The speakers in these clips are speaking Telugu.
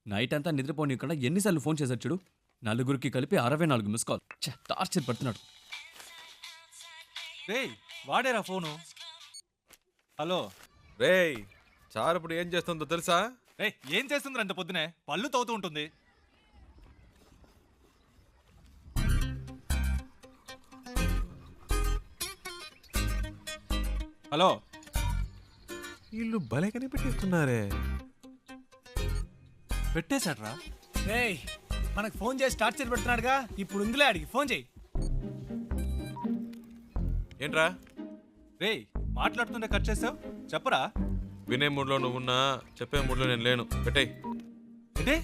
నైట్ అంతా నిద్రపోనీయకుండా ఎన్నిసార్లు ఫోన్ చేశాడు చూడు. నలుగురికి కలిపి 64 మిస్ కాల్. టార్చర్ పడుతున్నాడు. రేయ్ వాడేరా ఫోను. హలో రేయ్ చారు ఇప్పుడు ఏం చేస్తుందో తెలుసా? రే ఏం చేస్తుందిరా అంత పొద్దునే? పళ్ళు తవ్వుతూ ఉంటుంది. హలో వీళ్ళు భలే కనిపెట్టిస్తున్నారే. పెట్టేశాడ్రా. రేయ్ మనకు ఫోన్ చేసి టార్చర్ పెడుతున్నాడుగా, ఇప్పుడు ఇందులో అడిగి ఫోన్ చేయి. ఏంట్రా రేయ్ మాట్లాడుతుంటే కట్ చేసావు, చెప్పరా. వినే మూడ్లో నువ్వున్నా చెప్పే మూడ్లో నేను లేను. పెట్టేయ్. ఏంటి?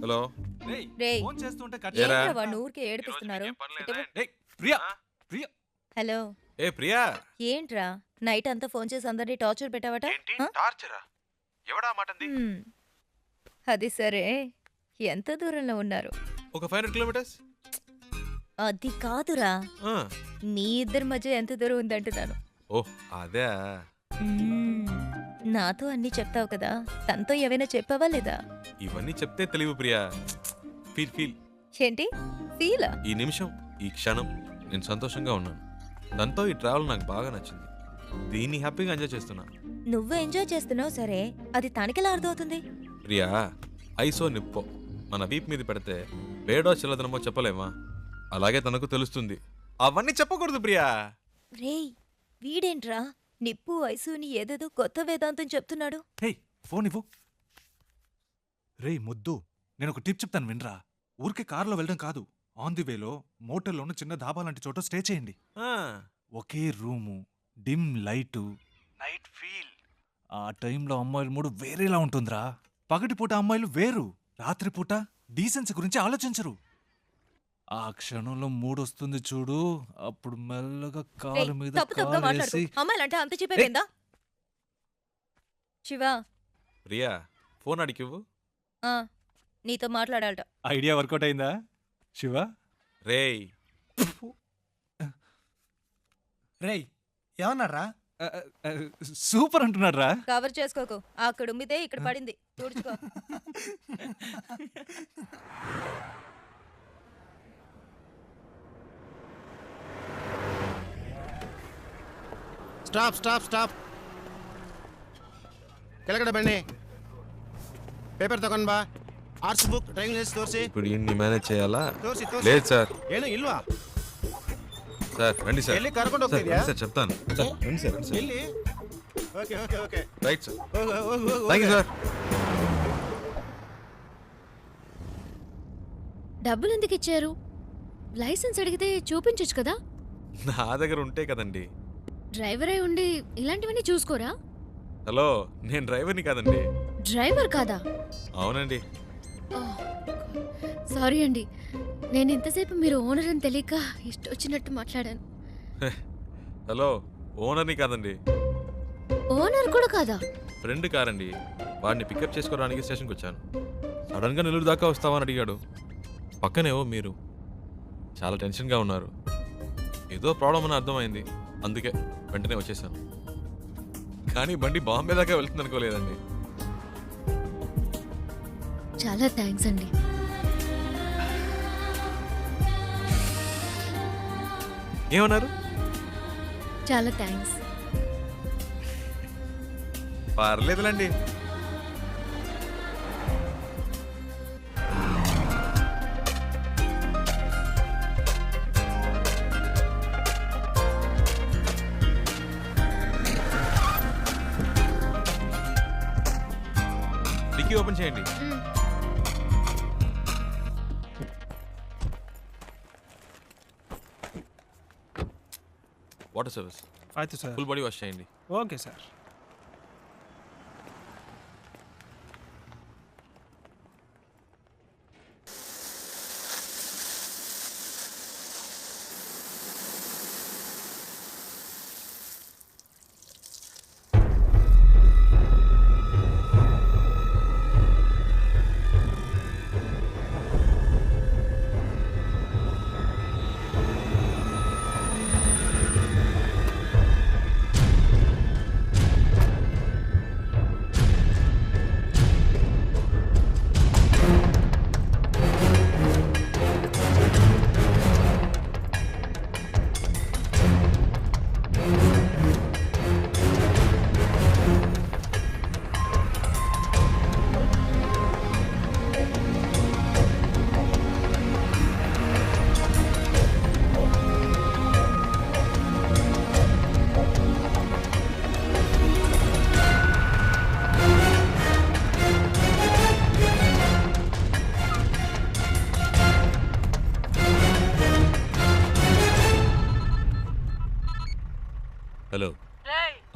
హలో రేయ్, ఫోన్ చేస్తుంటే కట్ ఏరా? ఏంట్రా వాడిని ఊరికే ఏడిపిస్తున్నారు? రేయ్ ప్రియా ప్రియా హలో, ఏ ప్రియా, ఏంట్రా నైట్ అంతా ఫోన్ చేసి అందరినీ టార్చర్ పెట్టావట? ఆ? టార్చరా? ఎవడా మాటంది? హ్మ్. అది సరే, ఎంత దూరంలో ఉన్నారు? ఒక 500 కిలోమీటర్స్. అది కాదురా, ఆ, మీ ఇద్దరి మధ్య ఎంత దూరం ఉందంటున్నాను. ఓ అదే. మ్మ్. నాతో అన్నీ చెప్తావు కదా, తనతో ఏవైనా చెప్పావా లేదా? ఇవన్నీ చెప్తే తెలివి ప్రియా. Feel feel. ఏంటి ఫీలా? ఈ నిమిషం ఈ క్షణం నేను సంతోషంగా ఉన్నాను. దాంతో ఈ ట్రావెల్ నాకు బాగా నచ్చింది. దీన్ని హ్యాపీగా ఎంజాయ్ చేస్తున్నా. నువ్వు ఎంజాయ్ చేస్తున్నావు సరే, అది తనకెలా అర్థమవుతుంది? ప్రియా, ఐసో నిప్పో మన వీప్ మీద పెడితే వేడో చిల్లదనమో చెప్పలేమా? అలాగే తనకు తెలుస్తుంది. అవన్నీ చెప్పకూడదు ప్రియా. రేయ్ వీడేంట్రా నిప్పు ఐసుని ఏదేదో కొత్త వేదాంతం చెప్తున్నాడు. హే ఫోన్ ఇవ్వు. రేయ్ ముద్దు, నేను ఒక టిప్ చెప్తాను వినరా. ఊరికే కారులో వెళ్ళడం కాదు, ఆన్ ది వేలో మోటల్లోనూ చిన్న ధాబా లాంటి చోట స్టే చేయండి. ఆ, ఒకే room, dim light, night feel. ఆ టైంలో అమ్మాయిల మూడు వేరేలా ఉంటుందిరా. పగటిపూట అమ్మాయిలు వేరు, రాత్రిపూట డీసెన్సీ గురించి ఆలోచించరు. ఆ క్షణంలో మూడొస్తుంది చూడు, అప్పుడు మెల్లగా రేయ్, కాలు మీద తప్పు తప్పుగా మాట్లాడుకో. కాలేసి. అమ్మాయిలంటే అంత చెప్పేపోయిందా? శివా, ప్రియా ఫోన్ అడిగివ్వు. ఆ, నీతో మాట్లాడాలట. ఐడియా వర్కౌట్ అయిందా శివ? రేయ్ రేయ్ ఏమన్నారా? సూపర్ అంటున్నాడు రా. కవర్ చేసుకోకు, అక్కడ ఉమ్మితే ఇక్కడ పడింది, తుడుచుకో. ಸ್ಟಾಪ್ ಸ್ಟಾಪ್ ಸ್ಟಾಪ್ ಕೆಳಗಡೆ ಬನ್ನಿ. ಪೇಪರ್ ತಗೊಂಡ್ ಬಾ. ಆರ್ಟ್ಸ್ ಬುಕ್, ಡ್ರೈವಿಂಗ್ ಲೈಸೆನ್ಸ್ ತೋರಿಸಿ. ఇప్పుడు ఇన్ని మేనేజ్ చేయాలా? ತೋರಿಸಿ ತೋರಿಸಿ. లేదు సార్. ಏನು ಇಲ್ವಾ? సార్ రండి సార్. ಎಲ್ಲಿ ಕರ್ಕೊಂಡು సార్, ಹೋಗ್ತಿದ್ಯಾ? రండి సార్ చెప్తాను. సార్ రండి సార్, రండి సార్. ಎಲ್ಲಿ? Okay okay okay. Right sir. ಹೋಗು ಹೋಗು ಹೋಗು. Thank you sir. డబ్బులు ఎందుకు ఇచ్చారు? లైసెన్స్ అడిగితే చూపించొచ్చు కదా. నా దగ్గర ఉంటే కదండి. డ్రైవర్ అయి ఉండి ఇలాంటివన్నీ చూసుకోరా? హలో, నేను డ్రైవర్ని కాదండి. డ్రైవర్ కాదా? అవునండి. సారీ అండి, నేను ఇంతసేపు మీరు ఓనర్ అని తెలియక ఇష్టం వచ్చినట్టు మాట్లాడాను. హలో, ఓనర్ని కాదండి. ఓనర్ కూడా కాదా? ఫ్రెండ్ కారండి. వాడిని పికప్ చేసుకోవడానికి స్టేషన్కి వచ్చాను. సడన్గా నెల్లూరు దాకా వస్తావని అడిగాడు. పక్కనేవో మీరు చాలా టెన్షన్గా ఉన్నారు. ఏదో ప్రాబ్లం అని అర్థమైంది, అందుకే వెంటనే వచ్చేసాను. కానీ బండి బాంబే దాకా వెళ్తుంది అనుకోలేదండి. చాలా థ్యాంక్స్ అండి. ఏమన్నారు? చాలా థ్యాంక్స్. పర్లేదులండి. డిక్కీ ఓపెన్ చేయండి. వాటర్ సర్వీస్, అయితే సార్. ఫుల్ బాడీ వాష్ చేయండి. Okay sir.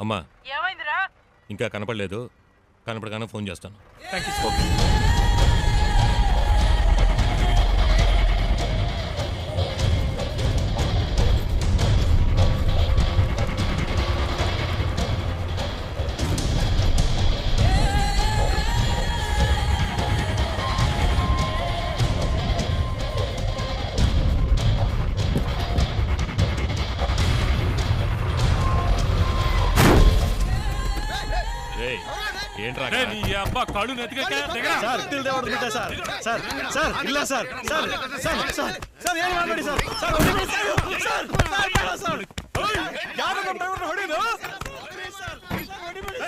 అమ్మా ఏమైందిరా? ఇంకా కనపడలేదు, కనపడగానే ఫోన్ చేస్తాను. రేయ్, ఏంట్రా నీ అబ్బా కళ్ళు నెత్తికెక్కా? దిగరా. సార్ తిల్ దేవడు బిడ్డ సార్ సార్ సార్ ಇಲ್ಲ sir sir sir sir sir ಏನು ಮಾಡಬೇಡಿ ಸರ್ ಸರ್ ಹೊಡಿಬೇಡಿ ಸರ್ ಸರ್ ಬೇಡ ಸರ್ ಯಾರು ನಮ್ಮ ಡ್ರೈವರ್ ಹೊಡಿದು ಹೊಡಿಬೇಡಿ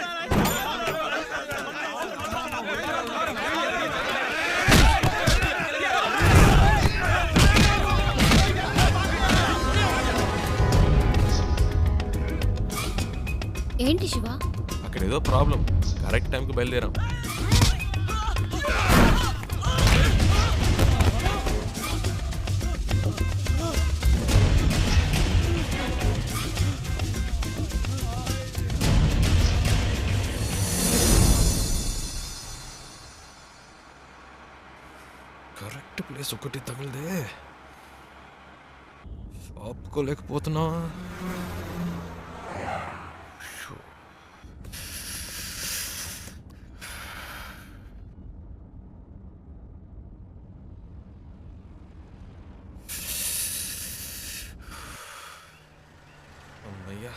ఏంటి శివ? అక్కడ ఏదో ప్రాబ్లం. కరెక్ట్ టైంకి బయలుదేరాం. కరెక్ట్ ప్లేస్ ఒకటి తగిలిదే, ఆపుకోలేకపోతున్నా. అమ్మయ్యా.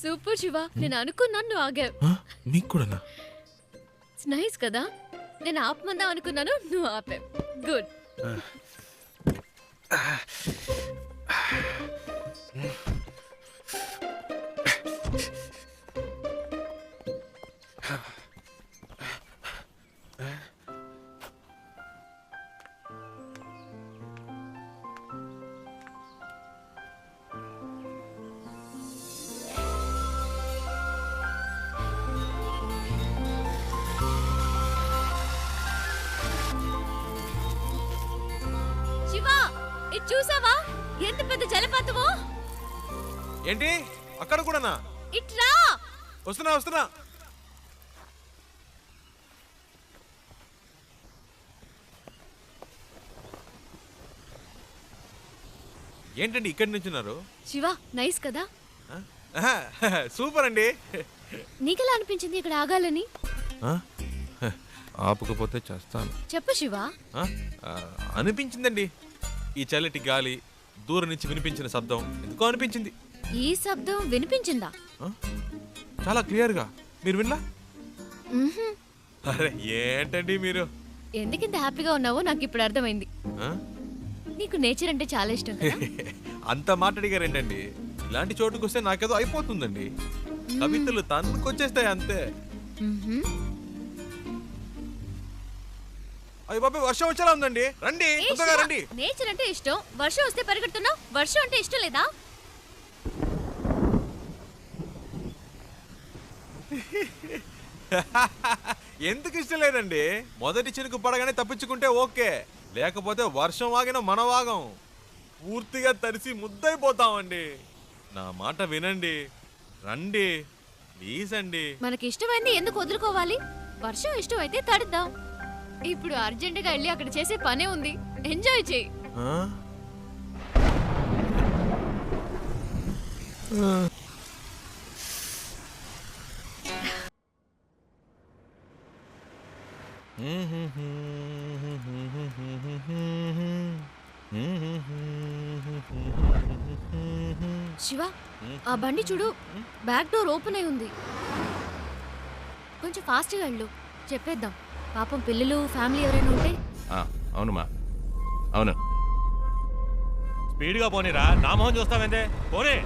సూపర్ శివ, నేను అనుకున్నాను నువ్వు ఆగావు. మీకు కూడానా? నైస్ కదా, నేను ఆపమందాం అనుకున్నాను, నువ్వు ఆపావు. గుడ్. శివ, ఇది చూసావా? ఎంత పెద్ద జలపాతమో. ఏంటి అక్కడ కూడానా? ఇట్రా. వస్తున్నా వస్తున్నా. ఏంటండి ఇక్కడి నుంచున్నారు? శివ, నైస్ కదా? సూపర్ అండి. నీకెలా అనిపించింది ఇక్కడ ఆగాలని? ఆపుకపోతే చేస్తాను. చెప్పు శివ. అనిపించిందండి. ఈ చల్లటి గాలి, దూరం నుంచి వినిపించిన శబ్దం ఎందుకో అనిపించింది. ఈ శబ్దం వినిపించిందా? చాలా క్లియర్గా. మీరు వినలా? మ్మ్హ్మ్. అరే ఏంటండి మీరు? ఎందుకింత హ్యాపీగా ఉన్నావో నాకు ఇప్పుడు అర్థమైంది. ఆ? నీకు నేచర్ అంటే చాలా ఇష్టం కదా? అంత మాట్లాడిగారేంటండి? ఇలాంటి చోటుకు వస్తే నాకేదో అయిపోతుందండి. కవితలు తన్నుకొచ్చేస్తాయి అంతే. మ్మ్హ్మ్. అయ్య బాబు, వర్షం వచ్చేలా ఉందండి. రండి, ఏ తొందరగా శివ, రండి. నేచర్ అంటే ఇష్టం, వర్షం వస్తే పరిగెడుతున్నావు. వర్షం అంటే ఇష్టం లేదా? ఎందుకు ఇష్టం లేదండి? మొదటి చినుకు పడగానే తప్పించుకుంటే ఓకే, లేకపోతే వర్షం వాగిన మన వాగం పూర్తిగా తడిసి ముద్దైపోతామండి. నా మాట వినండి, రండి ప్లీజ్ అండి. మనకి ఇష్టమైంది ఎందుకు వదులుకోవాలి? వర్షం ఇష్టం అయితే తడుద్దాం. ఇప్పుడు అర్జెంటుగా వెళ్ళి అక్కడ చేసే పనే ఉంది. ఎంజాయ్ చేయి. ఆ? శివ, ఆ బండి చూడు, బ్యాక్ డోర్ ఓపెన్ అయి ఉంది. కొంచెం ఫాస్ట్గా వెళ్ళు, చెప్పేద్దాం. పాపం పిల్లలు, ఫ్యామిలీ ఎవరైనా ఉంటే. అవునమ్మా, అవును. స్పీడ్గా పోనీరా, నా మొహం చూస్తావేందే? పోనీ.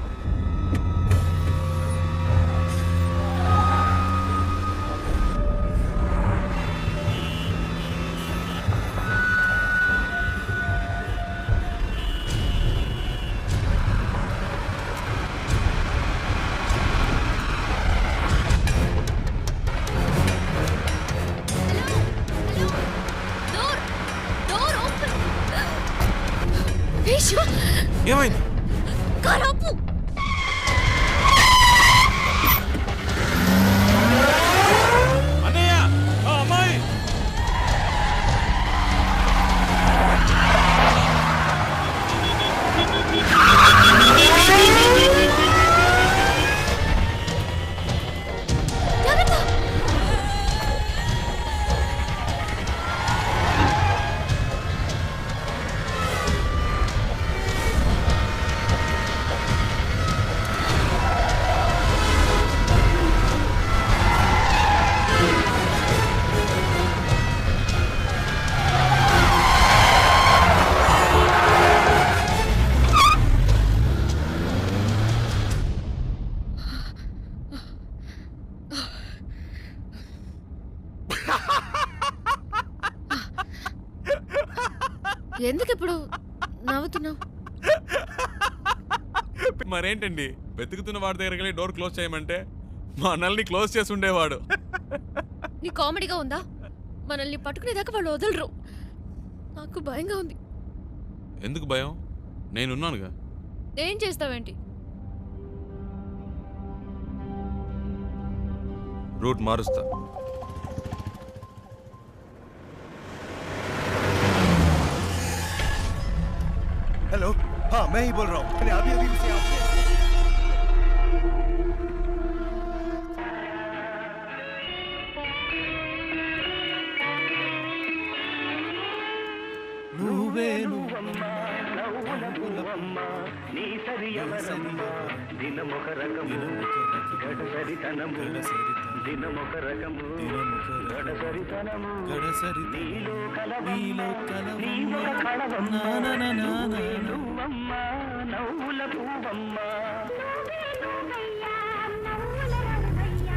శివ, ఏమైంది? కారు ఆపు. ఎందుకు ఇప్పుడు నవ్వుతున్నావు? మరేంటండి వెతుకుతున్న వాడి దగ్గరికి వెళ్ళి డోర్ క్లోజ్ చేయమంటే మా అన్నల్ని క్లోజ్ చేసి ఉండేవాడు. నీ కామెడీగా ఉందా? మనల్ని పట్టుకునేదాకా వాళ్ళు వదలరు. నాకు భయంగా ఉంది. ఎందుకు భయం? నేనున్నానుగా. ఏం చేస్తావేంటి? రూట్ మారుస్తా. हेलो, हाँ मैं ही बोल रहा हूँ. मैंने अभी अभी उसे आपसे గడసరి